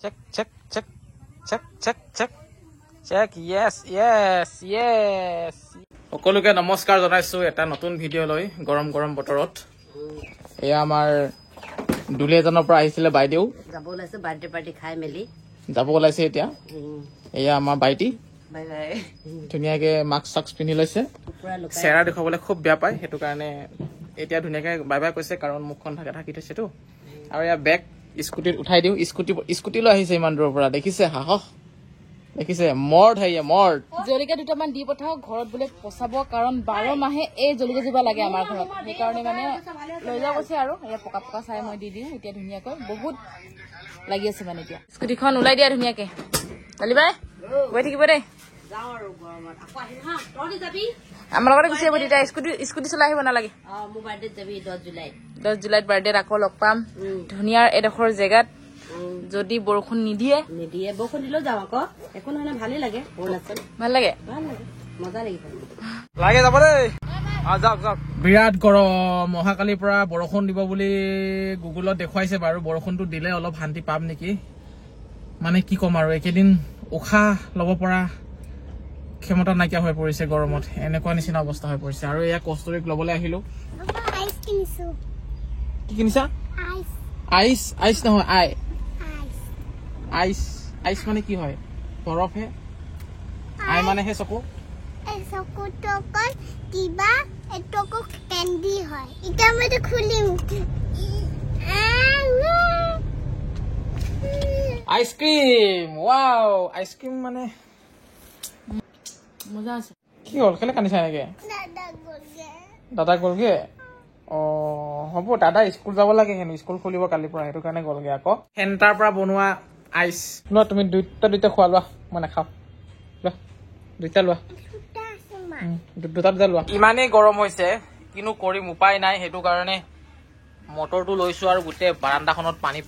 Check, check, check, check, check, check, check. Yes, yes, yes. সকলোকে নমস্কাৰ জনাইছো এটা নতুন ভিডিঅ' লৈ গৰম গৰম বতৰত। এয়া আমাৰ দুলিয়াজনৰ পৰা আহিছিলে বাইদেউ যাব ওলাইছে বাৰ্থডে পাৰ্টি খাই মেলি যাব ওলাইছে এতিয়া। এয়া আমাৰ বাইটি বাই বাই ধুনীয়াকে মাস্ক চাক্স পিন্ধি লৈছে। চেৰা দেখাবলৈ খুব বেয়া পায়, সেইটো কাৰণে এতিয়া ধুনীয়াকে বাই বাই কৈছে, কাৰণ মুখখন ঢাকি থৈছেতো। আৰু এয়া বেগ স্কুটিত উঠাই দিওঁ, স্কুটি লৈ আহিছে ইমান দূৰৰ পৰা, দেখিছে সাহস, দেখিছে মৰ্ড হেৰিয়া মৰ্ড। জলকীয়া দুটামান দি পঠাও ঘৰত বোলে পচাব, কাৰণ 12 মাহে এই জলকীয়া জোপা লাগে আমাৰ ঘৰত, সেইকাৰণে মানে লৈ যাব কৈছে। আৰু এয়া পকা পকা চাই মই দি দিওঁ এতিয়া ধুনীয়াকৈ, বহুত লাগি আছে মানে এতিয়া। স্কুটিখন ওলাই দিয়া ধুনীয়াকে, কালি বাই গৈ থাকিব দেই, আমাৰ লগতে গুচি আহিব তেতিয়া। স্কুটি চলাই আহিব নালাগে। 10 জুলাইত বাৰ্থডেত আকৌ লগ পাম ধুনীয়া এডোখৰ জেগাত। যদি বৰষুণ নিদিয়ে বৰষুণ দিলেও যাওঁ আকৌ, একো নহয়, ভালেই লাগে। ভাল লাগে, মজা লাগিব, লাগে যাব দেই। যাওক যাওক। বিৰাট গৰম, অহাকালিৰ পৰা বৰষুণ দিব বুলি গুগলত দেখুৱাইছে বাৰু। বৰষুণটো দিলে অলপ শান্তি পাম নেকি, মানে কি ক'ম আৰু, একেদিন উশাহ ল'ব পৰা ক্ষমতা নাইকিয়া হৈ পৰিছে গৰমত, এনেকুৱা নিচিনা অৱস্থা হৈ পৰিছে। আৰু এয়া কষ্টৰিক ল'বলৈ আহিলো। কি কিনিছা? আইচ? আইচ নহয়, আইচ। আইচ মানে কি হয়? বৰফহে। আই মানেহে চকু। কিবা এটকো কেন্ডি হয়। এতিয়া মই খুলিম আইচক্ৰীম। ৱাও, আইচক্ৰীম মানে মজা আছে। কি হ'ল, কেলে কান্দিছা এনেকে? দাদা গ'লগে? অ হ'ব, দাদা স্কুল যাব লাগে, হেনো স্কুল খুলিব কালিৰ পৰা, সেইটো কাৰণে গ'লগে আকৌ। ফেণ্টাৰ পৰা বনোৱা আইচ লোৱা, তুমি দুটা খোৱা, লোৱা, মই নাখাওঁ, লোৱা দুটা লোৱা, দুটা লোৱা। ইমানেই গৰম হৈছে, কিনো কৰিম, উপায় নাই, সেইটো কাৰণে মটৰটো লৈছো আৰু গোটেই বাৰাণ্ডাখনত পানী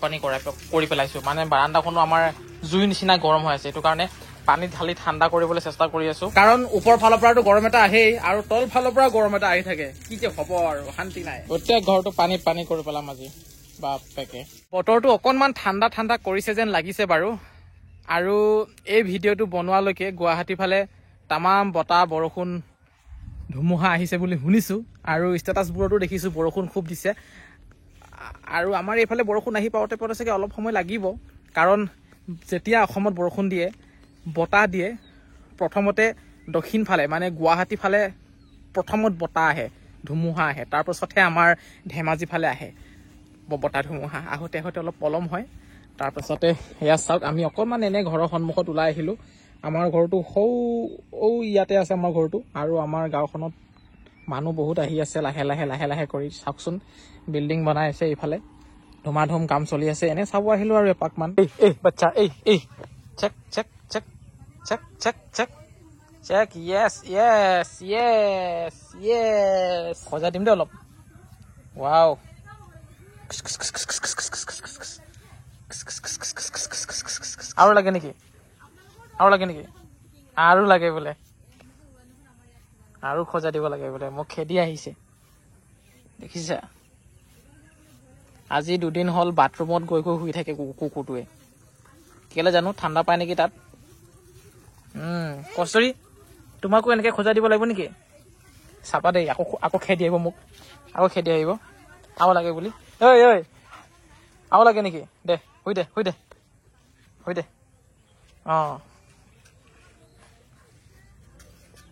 কৰি পেলাইছো। মানে বাৰাণ্ডাখনো আমাৰ জুইৰ নিচিনা গৰম হৈ আছে, সেইটো কাৰণে পানী ঢালি ঠাণ্ডা কৰিবলৈ চেষ্টা কৰি আছো। কাৰণ ওপৰ ফালৰ পৰাটো গৰম এটা আহেই, আৰু তল ফালৰ পৰা গৰম এটা আহি থাকে, কি যে হব আৰু, শান্তি নাই। গোটেই ঘৰটো পানী কৰি পেলাম আজি, বাপেকে। বতৰটো অকনমান ঠাণ্ডা ঠাণ্ডা কৰিছে যেন লাগিছে বাৰু। আৰু এই ভিডিঅ'টো বনোৱালৈকে গুৱাহাটী ফালে তামাম বতাহ বৰষুণ ধুমুহা আহিছে বুলি শুনিছো, আৰু ষ্টেটাছবোৰতো দেখিছো বৰষুণ খুব দিছে। আৰু আমাৰ এইফালে বৰষুণ আহি পাওঁতে চাগে অলপ সময় লাগিব, কাৰণ যেতিয়া অসমত বৰষুণ দিয়ে, বতাহ দিয়ে, প্ৰথমতে দক্ষিণ ফালে মানে গুৱাহাটী ফালে প্ৰথমত বতাহ আহে, ধুমুহা আহে, তাৰপাছতহে আমাৰ ধেমাজি ফালে আহে বতাহ ধুমুহা। আহোঁতে অলপ পলম হয়। তাৰপাছতে সেয়া চাওক, আমি অকণমান এনে ঘৰৰ সন্মুখত ওলাই আহিলো। আমাৰ ঘৰটো ইয়াতে আছে আমাৰ ঘৰটো, আৰু আমাৰ গাঁওখনত মানুহ বহুত আহি আছে লাহে লাহে কৰি। চাওকচোন, বিল্ডিং বনাই আছে এইফালে, ধুমাধুম কাম চলি আছে। এনে চাব আহিলো আৰু এপাকমান। বাচ্চা check check check check check check check. য়েছ য়েছ য়েছ য়েছ। সজাই দিম দেই অলপ। ৱাও, আৰু লাগে নেকি? আৰু লাগে বোলে, আৰু সজাই দিব লাগে বোলে। মোক খেদি আহিছে, দেখিছা? আজি 2 দিন হ'ল বাথৰুমত গৈ শুই থাকে কুকুৰটোৱে, কেলে জানো, ঠাণ্ডা পায় নেকি তাত। কষ্টৰি, তোমাকো এনেকে সজাই দিব লাগিব নেকি? চাবা দেই, আকৌ খেদি আহিব মোক, আৰু লাগে বুলি। ঐ আৰু লাগে নেকি? দে শুই দে।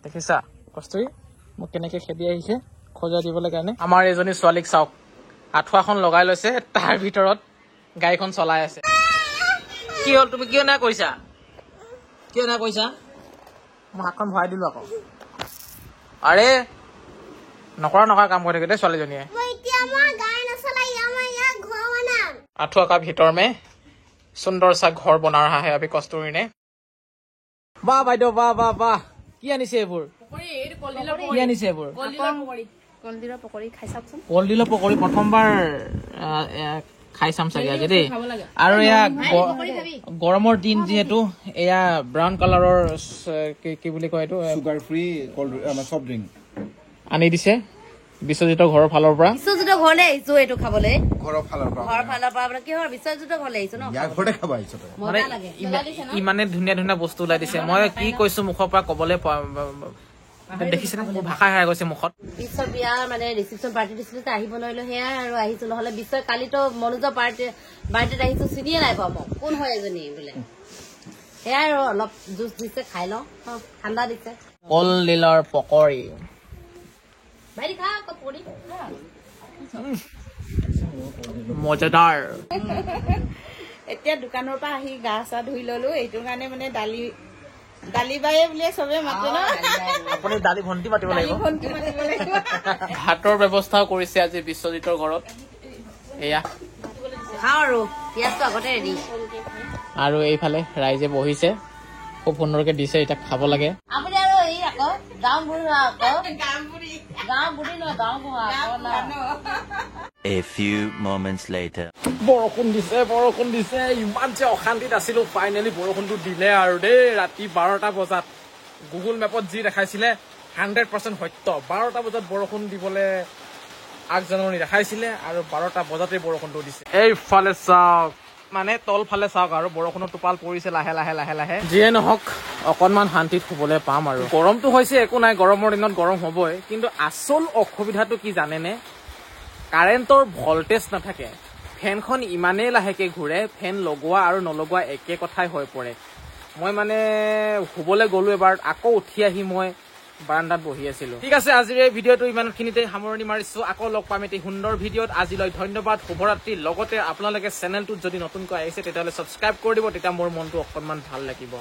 দেখিছা কষ্টৰি মোক কেনেকে খেদি আহিছে সজাই দিবলৈ কাৰণে। আমাৰ এজনী ছোৱালীক চাওক, আঁঠুৱাখন লগাই লৈছে, তাৰ ভিতৰত গাড়ীখন চলাই আছে। কি হ'ল, তুমি কিয় নাই কৈছা? মই হাতখন ভৰাই দিলো আকৌ। আৰে নকৰা কাম কৰি থাকে দেই ছোৱালীজনীয়ে। আঁঠুৱা का भीतर में सुंदर सा घर बना रहा है अभी कस्तूरी ने। वाह বাইদেউ, वाह। কি আনিছে এইবোৰ? কি আনিছে এইবোৰ? কলডিলৰ পকৰি খাই চাওকচোন। কলডিলৰ পকৰি প্ৰথমবাৰ খাই চাম চাগে আজি দেই। আৰু এয়া গৰমৰ দিন যিহেতু, এয়া ব্ৰাউন কালাৰৰ কি বুলি কয় এইটো, সুগাৰ ফ্ৰী চফ্ট ড্ৰিংক আনি দিছে। বিশ্বজিতৰ ঘৰৰ ফালৰ পৰা বিশ্বজিতৰ ঘৰলৈ আহিছো এইটো খাবলৈ ঘৰৰ ফালৰ পৰা ঘৰৰ ফালৰ পৰা আপোনাৰ কি হয় বিশ্বজিতৰ ঘৰলৈ আহিছো ন ইয়াৰ ঘৰতে খাব আহিছ তই মানে মজা লাগে ইমানে ধুনীয়া ধুনীয়া বস্তু ওলাই দিছে মই কি কৈছো মুখৰ পৰা কবলৈ দেখিছেনে মোৰ ভাষা হেৰাই গৈছে মুখত বিশ্বৰ বিয়া মানে ৰিচিপশ্যন পাৰ্টি দিছিলো আহিব নোৱাৰিলো সেয়াই আৰু আহিছো নহলে বিশ্বৰ কালিতো মনোজৰ বাৰ্থডেত আহিছো চিনিয়ে নাই পাওঁ মই কোন হয় এজনী বোলে সেয়াই আৰু অলপ জুচ দিছে খাই লওঁ ঠাণ্ডা দিছে কলডিলৰ পকৰি ভাইটি খা পকৰি মজাদাৰ এতিয়া দোকানৰ পৰা আহি গা চা ধুই ললো এইটো কাৰণে মানে দালি বায়ে বুলিয়ে চবে মাতে ন আপুনি দালি ভণ্টি মাতিব লাগিব ভণ্টি মাতিব লাগিব ভাতৰ ব্যৱস্থাও কৰিছে আজি বিশ্বজিতৰ ঘৰত এয়া খাওঁ আৰু পিঁয়াজটো আগতে ৰেডি আৰু এইফালে ৰাইজে বহিছে খুব সুন্দৰকে দিছে এতিয়া খাব লাগে আপুনি আৰু এই আকৌ গাঁও বুঢ়ী আকৌ গাঁও বুঢ়ী নহয় গাঁও বুঢ়া A few moments later. বৰষুণ দিছে ইমান যে অশান্তিত আছিলো ফাইনেলি বৰষুণটো দিলে আৰু দেই ৰাতি 12টা বজাত গুগল মেপত যি দেখাইছিলে 100% সত্য 12টা বজাত বৰষুণ দিবলৈ আগজাননী দেখাইছিলে আৰু 12টা বজাতে বৰষুণটো দিছে এইফালে চাওক মানে তলফালে চাওক আৰু বৰষুণৰ টোপাল পৰিছে লাহে লাহে যিয়ে নহওক অকনমান শান্তিত শুবলৈ পাম আৰু গৰমটো হৈছে একো নাই গৰমৰ দিনত গৰম হবই কিন্তু আচল অসুবিধাটো কি জানেনে কাৰেণ্টৰ ভল্টেজ নাথাকে ফেনখন ইমানেই লাহেকে ঘূৰে ফেন লগোৱা আৰু নলগোৱা একে কথাই হৈ পৰে মই মানে শুবলৈ গলো এবাৰ আকৌ উঠি আহি মই বাৰান্দাত বহি আছিলো ঠিক আছে আজিৰ এই ভিডিঅ'টো ইমানখিনিতে সামৰণি মাৰিছো আকৌ লগ পাম এটি সুন্দৰ ভিডিঅ'ত আজিলৈ ধন্যবাদ শুভৰাত্ৰি লগতে আপোনালোকে চেনেলটোত যদি নতুনকৈ আহিছে তেতিয়াহ'লে ছাবস্ক্ৰাইব কৰি দিব তেতিয়া মোৰ মনটো অকণমান ভাল লাগিব